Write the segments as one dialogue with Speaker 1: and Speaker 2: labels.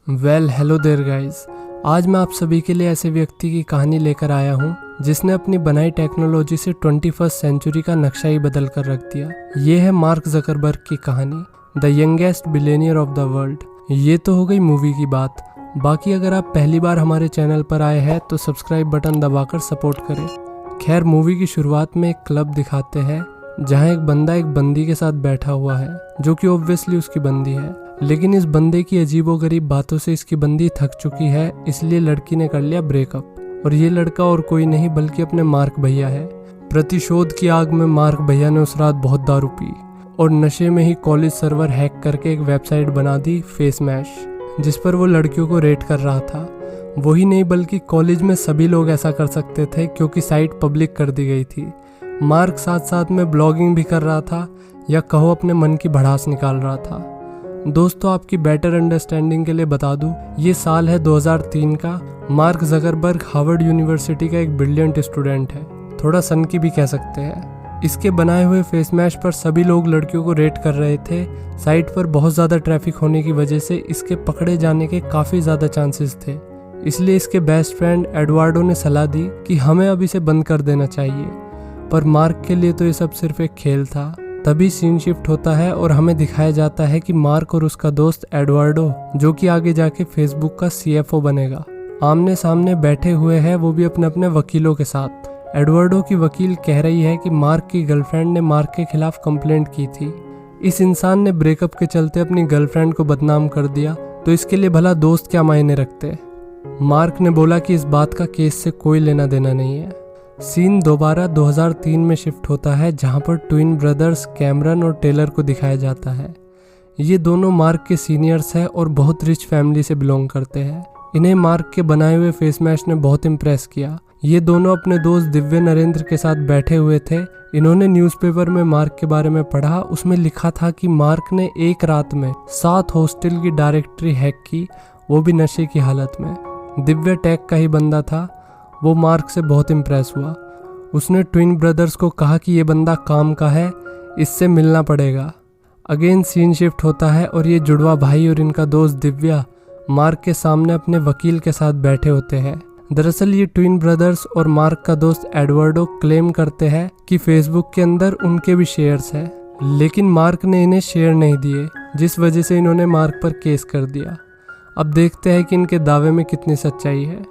Speaker 1: Hello there guys. आज मैं आप सभी के लिए ऐसे व्यक्ति की कहानी लेकर आया हूँ जिसने अपनी बनाई टेक्नोलॉजी से 21st सेंचुरी का नक्शा ही बदल कर रख दिया। ये है मार्क जकरबर्ग की कहानी, the youngest billionaire of the world. ये तो हो गई मूवी की बात। बाकी अगर आप पहली बार हमारे चैनल पर आए हैं तो सब्सक्राइब बटन दबाकर सपोर्ट करें। खैर, मूवी की शुरुआत में एक क्लब दिखाते हैं जहाँ एक बंदा एक बंदी के साथ बैठा हुआ है जो कि ऑब्वियसली उसकी बंदी है, लेकिन इस बंदे की अजीबोगरीब बातों से इसकी बंदी थक चुकी है, इसलिए लड़की ने कर लिया ब्रेकअप। और ये लड़का और कोई नहीं बल्कि अपने मार्क भैया है। प्रतिशोध की आग में मार्क भैया ने उस रात बहुत दारू पी और नशे में ही कॉलेज सर्वर हैक करके एक वेबसाइट बना दी, फेसमैश, जिस पर वो लड़कियों को रेट कर रहा था। वही नहीं बल्कि कॉलेज में सभी लोग ऐसा कर सकते थे क्योंकि साइट पब्लिक कर दी गई थी। मार्क साथ साथ में ब्लॉगिंग भी कर रहा था, या कहो अपने मन की भड़ास निकाल रहा था। दोस्तों, आपकी बेटर अंडरस्टैंडिंग के लिए बता दूं, ये साल है 2003 का। मार्क जकरबर्ग हार्वर्ड यूनिवर्सिटी का एक ब्रिलियंट स्टूडेंट है, थोड़ा सन की भी कह सकते हैं। इसके बनाए हुए फेसमैश पर सभी लोग लड़कियों को रेट कर रहे थे। साइट पर बहुत ज़्यादा ट्रैफिक होने की वजह से इसके पकड़े जाने के काफ़ी ज़्यादा चांसेस थे, इसलिए इसके बेस्ट फ्रेंड एडवार्डो ने सलाह दी कि हमें अब इसे बंद कर देना चाहिए। पर मार्क के लिए तो ये सब सिर्फ एक खेल था। तभी सीन शिफ्ट होता है और हमें दिखाया जाता है कि मार्क और उसका दोस्त एडवार्डो, जो कि आगे जाके फेसबुक का CFO बनेगा, आमने सामने बैठे हुए हैं, वो भी अपने अपने वकीलों के साथ। एडवार्डो की वकील कह रही है कि मार्क की गर्लफ्रेंड ने मार्क के खिलाफ कंप्लेंट की थी। इस इंसान ने ब्रेकअप के चलते अपनी गर्लफ्रेंड को बदनाम कर दिया, तो इसके लिए भला दोस्त क्या मायने रखते। मार्क ने बोला कि इस बात का केस से कोई लेना देना नहीं है। सीन दोबारा 2003 में शिफ्ट होता है, जहां पर ट्विन ब्रदर्स कैमरन और टेलर को दिखाया जाता है। ये दोनों मार्क के सीनियर्स हैं और बहुत रिच फैमिली से बिलोंग करते हैं। इन्हें मार्क के बनाए हुए फेसमैश ने बहुत इम्प्रेस किया। ये दोनों अपने दोस्त दिव्य नरेंद्र के साथ बैठे हुए थे। इन्होंने न्यूज़पेपर में मार्क के बारे में पढ़ा। उसमें लिखा था कि मार्क ने एक रात में 7 हॉस्टल की डायरेक्टरी हैक की, वो भी नशे की हालत में। दिव्य टेक का ही बंदा था। वो मार्क से बहुत इम्प्रेस हुआ। उसने ट्विन ब्रदर्स को कहा कि ये बंदा काम का है, इससे मिलना पड़ेगा। अगेन सीन शिफ्ट होता है और ये जुड़वा भाई और इनका दोस्त दिव्या मार्क के सामने अपने वकील के साथ बैठे होते हैं। दरअसल ये ट्विन ब्रदर्स और मार्क का दोस्त एडवर्डो क्लेम करते हैं कि फेसबुक के अंदर उनके भी शेयर्स हैं, लेकिन मार्क ने इन्हें शेयर नहीं दिए, जिस वजह से इन्होंने मार्क पर केस कर दिया। अब देखते हैं कि इनके दावे में कितनी सच्चाई है।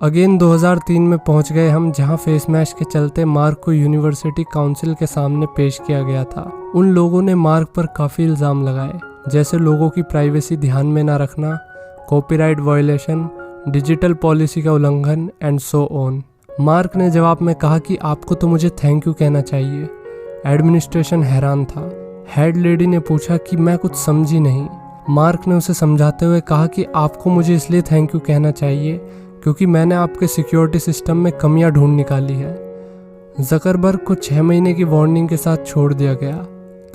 Speaker 1: अगेन 2003 में पहुंच गए हम, जहां फेसमैश के चलते मार्क को यूनिवर्सिटी काउंसिल के सामने पेश किया गया था। उन लोगों ने मार्क पर काफ़ी इल्ज़ाम लगाए, जैसे लोगों की प्राइवेसी ध्यान में ना रखना, कॉपीराइट वायलेशन, डिजिटल पॉलिसी का उल्लंघन एंड सो ऑन। मार्क ने जवाब में कहा कि आपको तो मुझे थैंक यू कहना चाहिए। एडमिनिस्ट्रेशन हैरान था। हेड लेडी ने पूछा कि मैं कुछ समझी नहीं। मार्क ने उसे समझाते हुए कहा कि आपको मुझे इसलिए थैंक यू कहना चाहिए क्योंकि मैंने आपके सिक्योरिटी सिस्टम में कमियां ढूंढ निकाली है। जकरबर्ग को 6 महीने की वार्निंग के साथ छोड़ दिया गया।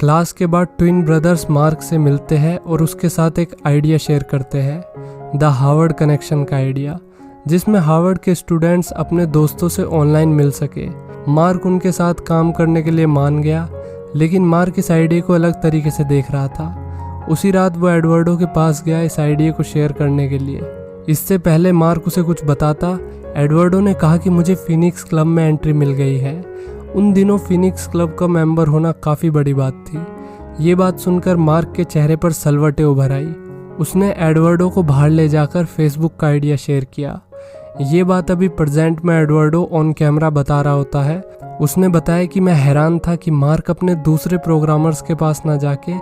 Speaker 1: क्लास के बाद ट्विन ब्रदर्स मार्क से मिलते हैं और उसके साथ एक आइडिया शेयर करते हैं, द हार्वर्ड कनेक्शन का आइडिया, जिसमें हार्वर्ड के स्टूडेंट्स अपने दोस्तों से ऑनलाइन मिल सके। मार्क उनके साथ काम करने के लिए मान गया, लेकिन मार्क इस आइडिया को अलग तरीके से देख रहा था। उसी रात वो एडवर्डो के पास गया इस आइडिया को शेयर करने के लिए। इससे पहले मार्क उसे कुछ बताता, एडवर्डो ने कहा कि मुझे फिनिक्स क्लब में एंट्री मिल गई है। उन दिनों फिनिक्स क्लब का मेंबर होना काफ़ी बड़ी बात थी। ये बात सुनकर मार्क के चेहरे पर सलवटें उभर आई। उसने एडवर्डो को बाहर ले जाकर फेसबुक का आइडिया शेयर किया। ये बात अभी प्रेजेंट में एडवर्डो ऑन कैमरा बता रहा होता है। उसने बताया कि मैं हैरान था कि मार्क अपने दूसरे प्रोग्रामर्स के पास ना जाके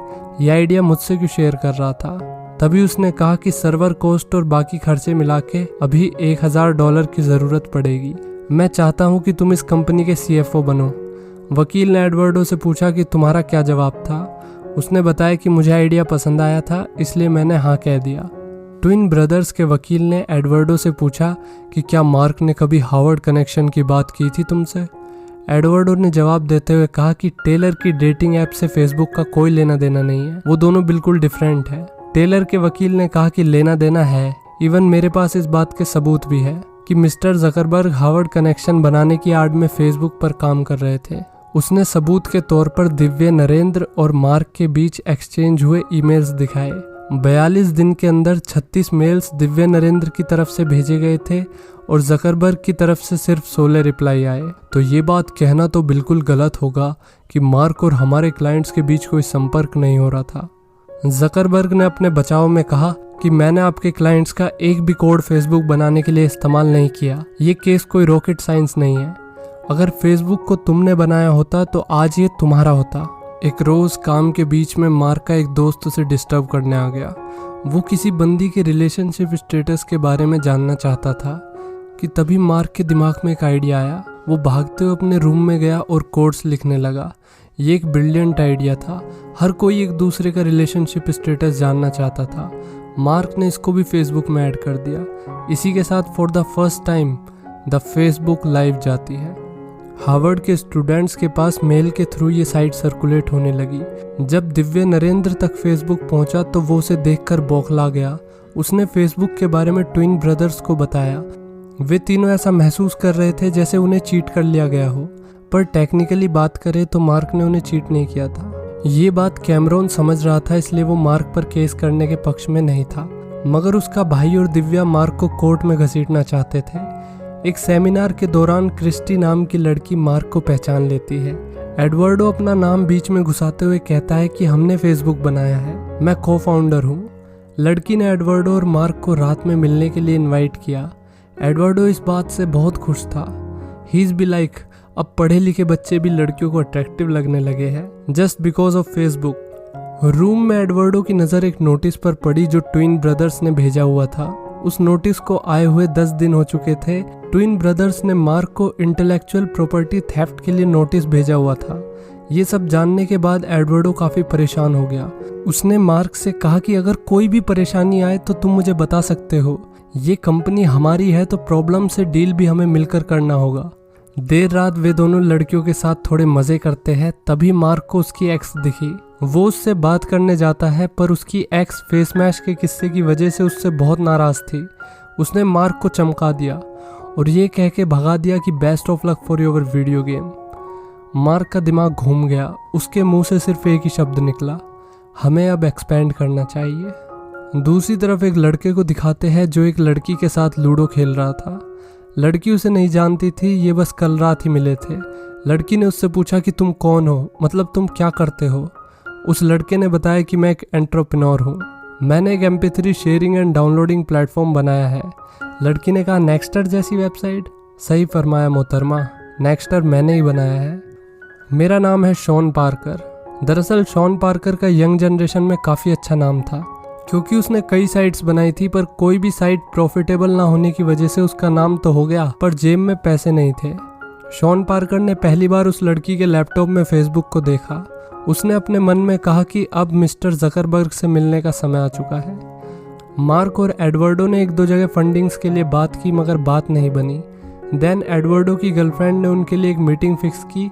Speaker 1: ये आइडिया मुझसे क्यों शेयर कर रहा था। तभी उसने कहा कि सर्वर कॉस्ट और बाकी खर्चे मिला के अभी $1000 की ज़रूरत पड़ेगी। मैं चाहता हूँ कि तुम इस कंपनी के CFO बनो। वकील ने एडवर्डो से पूछा कि तुम्हारा क्या जवाब था। उसने बताया कि मुझे आइडिया पसंद आया था, इसलिए मैंने हाँ कह दिया। ट्विन ब्रदर्स के वकील ने एडवर्डो से पूछा कि क्या मार्क ने कभी हार्वर्ड कनेक्शन की बात की थी तुमसे। एडवर्डो ने जवाब देते हुए कहा कि टेलर की डेटिंग ऐप से फेसबुक का कोई लेना देना नहीं है, वो दोनों बिल्कुल डिफरेंट है। टेलर के वकील ने कहा कि लेना देना है, इवन मेरे पास इस बात के सबूत भी है कि मिस्टर जकरबर्ग हार्वर्ड कनेक्शन बनाने की आड़ में फेसबुक पर काम कर रहे थे। उसने सबूत के तौर पर दिव्य नरेंद्र और मार्क के बीच एक्सचेंज हुए ईमेल्स दिखाए। 42 दिन के अंदर 36 मेल्स दिव्या नरेंद्र की तरफ से भेजे गए थे और जकरबर्ग की तरफ से सिर्फ 16 रिप्लाई आए। तो ये बात कहना तो बिल्कुल गलत होगा कि मार्क और हमारे क्लाइंट्स के बीच कोई संपर्क नहीं हो रहा था। जकरबर्ग ने अपने बचाव में कहा कि मैंने आपके क्लाइंट्स का एक भी कोड फेसबुक बनाने के लिए इस्तेमाल नहीं किया। ये केस कोई रॉकेट साइंस नहीं है। अगर फेसबुक को तुमने बनाया होता तो आज ये तुम्हारा होता। एक रोज काम के बीच में मार्क का एक दोस्त उसे डिस्टर्ब करने आ गया। वो किसी बंदी के रिलेशनशिप स्टेटस के बारे में जानना चाहता था कि तभी मार्क के दिमाग में एक आइडिया आया। वो भागते हुए अपने रूम में गया और कोड्स लिखने लगा। ये एक ब्रिलियंट आइडिया था। हर कोई एक दूसरे का रिलेशनशिप स्टेटस जानना चाहता था। मार्क ने इसको भी फेसबुक में ऐड कर दिया। इसी के साथ for the first time the Facebook live जाती है। हार्वर्ड के स्टूडेंट्स के पास मेल के थ्रू ये साइट सर्कुलेट होने लगी। जब दिव्या नरेंद्र तक फेसबुक पहुंचा तो वो उसे देखकर बौखला गया। उसने फेसबुक के बारे में ट्विन ब्रदर्स को बताया। वे तीनों ऐसा महसूस कर रहे थे जैसे उन्हें चीट कर लिया गया हो, पर टेक्निकली बात करें तो मार्क ने उन्हें चीट नहीं किया था। ये बात कैमरॉन समझ रहा था, इसलिए वो मार्क पर केस करने के पक्ष में नहीं था। मगर उसका भाई और दिव्या मार्क को कोर्ट में घसीटना चाहते थे। एक सेमिनार के दौरान क्रिस्टी नाम की लड़की मार्क को पहचान लेती है। एडवर्डो अपना नाम बीच में घुसाते हुए कहता है कि हमने फेसबुक बनाया है, मैं को फाउंडर हूँ। लड़की ने एडवर्डो और मार्क को रात में मिलने के लिए इनवाइट किया। एडवर्डो इस बात से बहुत खुश था। ही इज बी लाइक, अब पढ़े लिखे बच्चे भी लड़कियों को अट्रैक्टिव लगने लगे हैं just because of Facebook. Room में एडवर्डो की नज़र एक नोटिस पर पड़ी जो ट्विन ब्रदर्स ने भेजा हुआ था। उस नोटिस को आए हुए 10 दिन हो चुके थे। ट्विन ब्रदर्स ने मार्क को इंटेलेक्चुअल प्रॉपर्टी थेफ्ट के लिए नोटिस भेजा हुआ था। ये सब जानने के बाद एडवर्डो काफ़ी परेशान हो गया। उसने मार्क से कहा कि अगर कोई भी परेशानी आए तो तुम मुझे बता सकते हो। ये कंपनी हमारी है तो प्रॉब्लम से डील भी हमें मिलकर करना होगा। देर रात वे दोनों लड़कियों के साथ थोड़े मजे करते हैं। तभी मार्क को उसकी एक्स दिखी। वो उससे बात करने जाता है पर उसकी एक्स फेस मैश के किस्से की वजह से उससे बहुत नाराज थी। उसने मार्क को चमका दिया और ये कह के भगा दिया कि best of luck for your video game. Mark का दिमाग घूम गया। उसके मुंह से सिर्फ एक ही शब्द निकला, हमें अब एक्सपेंड करना चाहिए। दूसरी तरफ एक लड़के को दिखाते हैं जो एक लड़की के साथ लूडो खेल रहा था। लड़की उसे नहीं जानती थी, ये बस कल रात ही मिले थे। लड़की ने उससे पूछा कि तुम कौन हो, मतलब तुम क्या करते हो। उस लड़के ने बताया कि मैं एक एंटरप्रेन्योर हूँ, मैंने एक MP3 sharing and downloading platform बनाया है। लड़की ने कहा नेक्स्टर जैसी वेबसाइट? सही फरमाया मोहतरमा, नेक्स्टर मैंने ही बनाया है। मेरा नाम है शॉन पार्कर। दरअसल शॉन पार्कर का यंग जनरेशन में काफ़ी अच्छा नाम था क्योंकि उसने कई साइट्स बनाई थी, पर कोई भी साइट प्रॉफिटेबल ना होने की वजह से उसका नाम तो हो गया पर जेब में पैसे नहीं थे। शॉन पार्कर ने पहली बार उस लड़की के लैपटॉप में फेसबुक को देखा। उसने अपने मन में कहा कि अब मिस्टर जकरबर्ग से मिलने का समय आ चुका है। मार्क और एडवर्डो ने एक दो जगह फंडिंग्स के लिए बात की मगर बात नहीं बनी। देन एडवर्डो की गर्लफ्रेंड ने उनके लिए एक मीटिंग फिक्स की।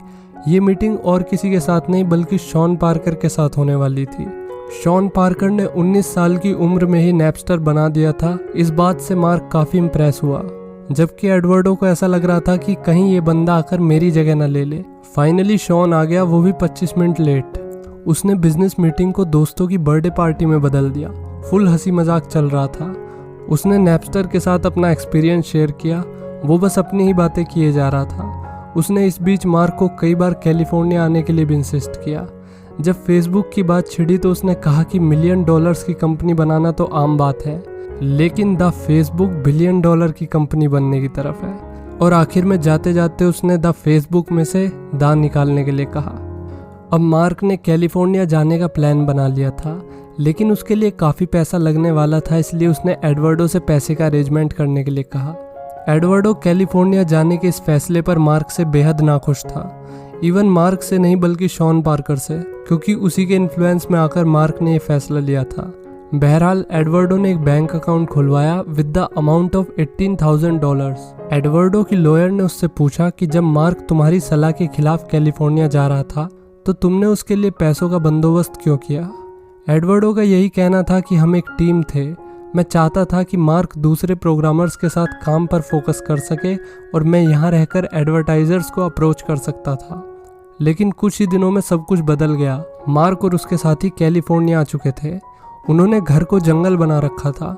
Speaker 1: ये मीटिंग और किसी के साथ नहीं बल्कि शॉन पार्कर के साथ होने वाली थी। शॉन पार्कर ने 19 साल की उम्र में ही नैपस्टर बना दिया था। इस बात से मार्क काफ़ी इम्प्रेस हुआ, जबकि एडवर्डो को ऐसा लग रहा था कि कहीं ये बंदा आकर मेरी जगह न ले ले। फाइनली शॉन आ गया, वो भी 25 मिनट लेट। उसने बिजनेस मीटिंग को दोस्तों की बर्थडे पार्टी में बदल दिया। फुल हंसी मजाक चल रहा था। उसने नैपस्टर के साथ अपना एक्सपीरियंस शेयर किया। वो बस अपनी ही बातें किए जा रहा था। उसने इस बीच मार्क को कई बार कैलिफोर्निया आने के लिए भी इंसिस्ट किया। जब फेसबुक की बात छिड़ी तो उसने कहा कि $1 मिलियन की कंपनी बनाना तो आम बात है, लेकिन द फेसबुक $1 बिलियन की कंपनी बनने की तरफ है। और आखिर में जाते जाते उसने द फेसबुक में से दान निकालने के लिए कहा। अब मार्क ने कैलिफोर्निया जाने का प्लान बना लिया था, लेकिन उसके लिए काफ़ी पैसा लगने वाला था, इसलिए उसने एडवर्डो से पैसे का अरेंजमेंट करने के लिए कहा। एडवर्डो कैलिफोर्निया जाने के इस फैसले पर मार्क से बेहद नाखुश था। इवन मार्क से नहीं बल्कि शॉन पार्कर से, क्योंकि उसी के इन्फ्लुएंस में आकर मार्क ने यह फैसला लिया था। बहरहाल एडवर्डो ने एक बैंक अकाउंट खुलवाया with the amount of $18,000। Eduardo की लॉयर ने उससे पूछा कि जब मार्क तुम्हारी सलाह के खिलाफ कैलिफोर्निया जा रहा था तो तुमने उसके लिए पैसों का बंदोबस्त क्यों किया। एडवर्डो का यही कहना था कि हम एक टीम थे। मैं चाहता था कि मार्क दूसरे प्रोग्रामर्स के साथ काम पर फोकस कर सके और मैं यहाँ रहकर एडवर्टाइजर्स को अप्रोच कर सकता था। लेकिन कुछ ही दिनों में सब कुछ बदल गया। मार्क और उसके साथी कैलिफोर्निया आ चुके थे उन्होंने घर को जंगल बना रखा था।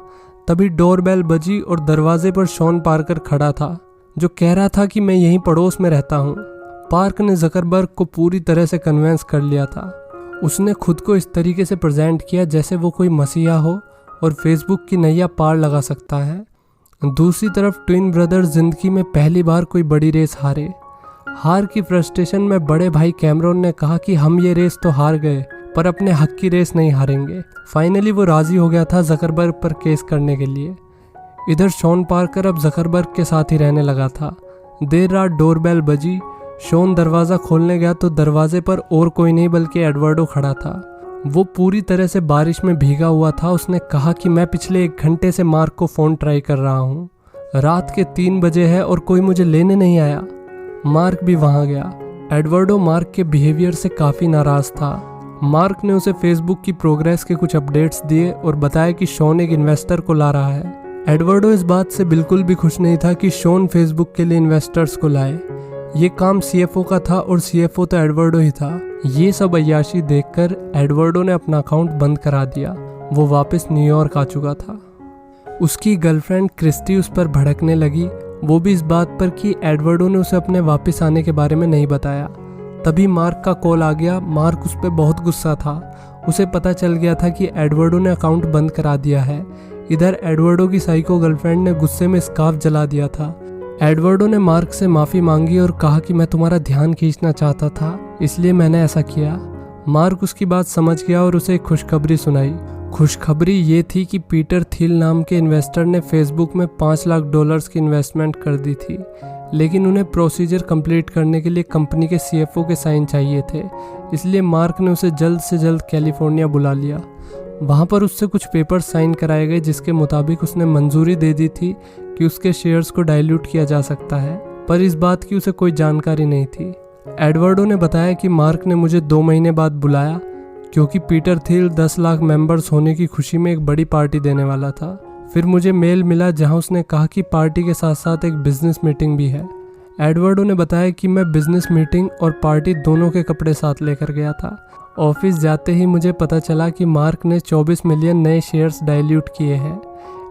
Speaker 1: तभी डोरबेल बजी और दरवाजे पर शॉन पार्कर खड़ा था, जो कह रहा था कि मैं यहीं पड़ोस में रहता हूँ। पार्क ने जकरबर्ग को पूरी तरह से कन्विंस कर लिया था। उसने खुद को इस तरीके से प्रेजेंट किया जैसे वो कोई मसीहा हो और फेसबुक की नैया पार लगा सकता है। दूसरी तरफ ट्विन ब्रदर्स जिंदगी में पहली बार कोई बड़ी रेस हारे। हार की फ्रस्ट्रेशन में बड़े भाई कैमरॉन ने कहा कि हम ये रेस तो हार गए, पर अपने हक की रेस नहीं हारेंगे। फाइनली वो राजी हो गया था जकरबर्ग पर केस करने के लिए। इधर शॉन पार्कर अब जकरबर्ग के साथ ही रहने लगा था। देर रात डोरबेल बजी। शॉन दरवाज़ा खोलने गया तो दरवाजे पर और कोई नहीं बल्कि एडवर्डो खड़ा था। वो पूरी तरह से बारिश में भीगा हुआ था। उसने कहा कि मैं पिछले 1 घंटे से मार्क को फ़ोन ट्राई कर रहा हूँ। रात के 3 बजे है और कोई मुझे लेने नहीं आया। मार्क भी वहाँ गया। एडवर्डो मार्क के बिहेवियर से काफ़ी नाराज़ था। मार्क ने उसे फेसबुक की प्रोग्रेस के कुछ अपडेट्स दिए और बताया कि शॉन एक इन्वेस्टर को ला रहा है। एडवर्डो इस बात से बिल्कुल भी खुश नहीं था कि शॉन फेसबुक के लिए इन्वेस्टर्स को लाए। ये काम सीएफओ का था और सीएफओ तो एडवर्डो ही था। ये सब अय्याशी देखकर एडवर्डो ने अपना अकाउंट बंद करा दिया। वो वापस न्यूयॉर्क आ चुका था। उसकी गर्लफ्रेंड क्रिस्टी उस पर भड़कने लगी, वो भी इस बात पर कि एडवर्डो ने उसे अपने वापस आने के बारे में नहीं बताया। तभी मार्क का कॉल आ गया। मार्क उस पर बहुत गुस्सा था। उसे पता चल गया था कि एडवर्डो ने अकाउंट बंद करा दिया है। इधर एडवर्डो की साइको गर्लफ्रेंड ने गुस्से में स्कार्फ जला दिया था। एडवर्डो ने मार्क से माफ़ी मांगी और कहा कि मैं तुम्हारा ध्यान खींचना चाहता था, इसलिए मैंने ऐसा किया। मार्क उसकी बात समझ गया और उसे एक खुशखबरी सुनाई। खुशखबरी ये थी कि पीटर थिल नाम के इन्वेस्टर ने फेसबुक में $5 लाख की इन्वेस्टमेंट कर दी थी, लेकिन उन्हें प्रोसीजर कंप्लीट करने के लिए कंपनी के सीएफओ के साइन चाहिए थे। इसलिए मार्क ने उसे जल्द से जल्द कैलिफोर्निया बुला लिया। वहाँ पर उससे कुछ पेपर साइन कराए गए जिसके मुताबिक उसने मंजूरी दे दी थी कि उसके शेयर्स को डाइल्यूट किया जा सकता है, पर इस बात की उसे कोई जानकारी नहीं थी। एडवर्डो ने बताया कि मार्क ने मुझे 2 महीने बाद बुलाया क्योंकि पीटर थिल 10 लाख मेंबर्स होने की खुशी में एक बड़ी पार्टी देने वाला था। फिर मुझे मेल मिला जहां उसने कहा कि पार्टी के साथ साथ एक बिजनेस मीटिंग भी है। एडवर्डो ने बताया कि मैं बिजनेस मीटिंग और पार्टी दोनों के कपड़े साथ लेकर गया था। ऑफिस जाते ही मुझे पता चला कि मार्क ने 24 मिलियन नए शेयर्स डाइल्यूट किए हैं।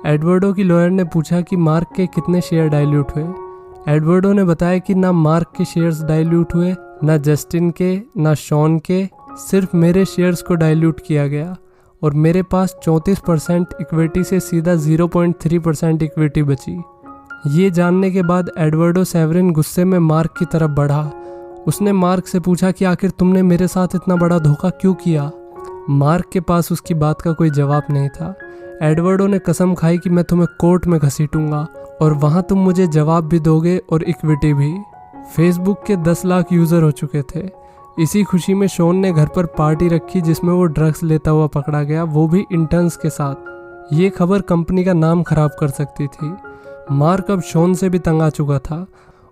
Speaker 1: एडवर्डो की लॉयर ने पूछा कि मार्क के कितने शेयर डाइल्यूट हुए। एडवर्डो ने बताया कि ना मार्क के शेयर्स डाइल्यूट हुए, ना जस्टिन के, ना शॉन के, सिर्फ मेरे शेयर्स को डाइल्यूट किया गया और मेरे पास 34% इक्विटी से सीधा 0.3% इक्विटी बची। ये जानने के बाद एडवर्डो सेवरिन गुस्से में मार्क की तरफ बढ़ा। उसने मार्क से पूछा कि आखिर तुमने मेरे साथ इतना बड़ा धोखा क्यों किया। मार्क के पास उसकी बात का कोई जवाब नहीं था। एडवर्डो ने कसम खाई कि मैं तुम्हें कोर्ट में घसीटूंगा और वहाँ तुम मुझे जवाब भी दोगे और इक्विटी भी। फेसबुक के 10 लाख यूज़र हो चुके थे। इसी खुशी में शॉन ने घर पर पार्टी रखी जिसमें वो ड्रग्स लेता हुआ पकड़ा गया, वो भी इंटर्न्स के साथ। ये खबर कंपनी का नाम खराब कर सकती थी। मार्क अब शॉन से भी तंग आ चुका था।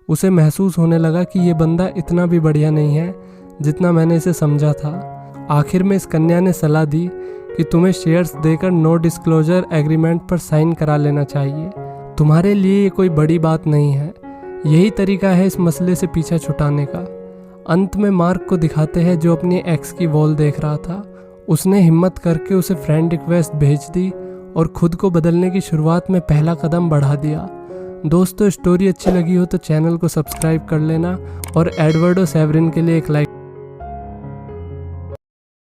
Speaker 1: उसे महसूस होने लगा कि ये बंदा इतना भी बढ़िया नहीं है जितना मैंने इसे समझा था। आखिर में इस कन्या ने सलाह दी कि तुम्हें शेयर्स देकर नो डिस्क्लोजर एग्रीमेंट पर साइन करा लेना चाहिए। तुम्हारे लिए ये कोई बड़ी बात नहीं है। यही तरीका है इस मसले से पीछा छुटाने का। अंत में मार्क को दिखाते हैं जो अपनी एक्स की वॉल देख रहा था। उसने हिम्मत करके उसे फ्रेंड रिक्वेस्ट भेज दी और खुद को बदलने की शुरुआत में पहला कदम बढ़ा दिया। दोस्तों, स्टोरी अच्छी लगी हो तो चैनल को सब्सक्राइब कर लेना और एडवर्डो सेवरिन के लिए एक लाइक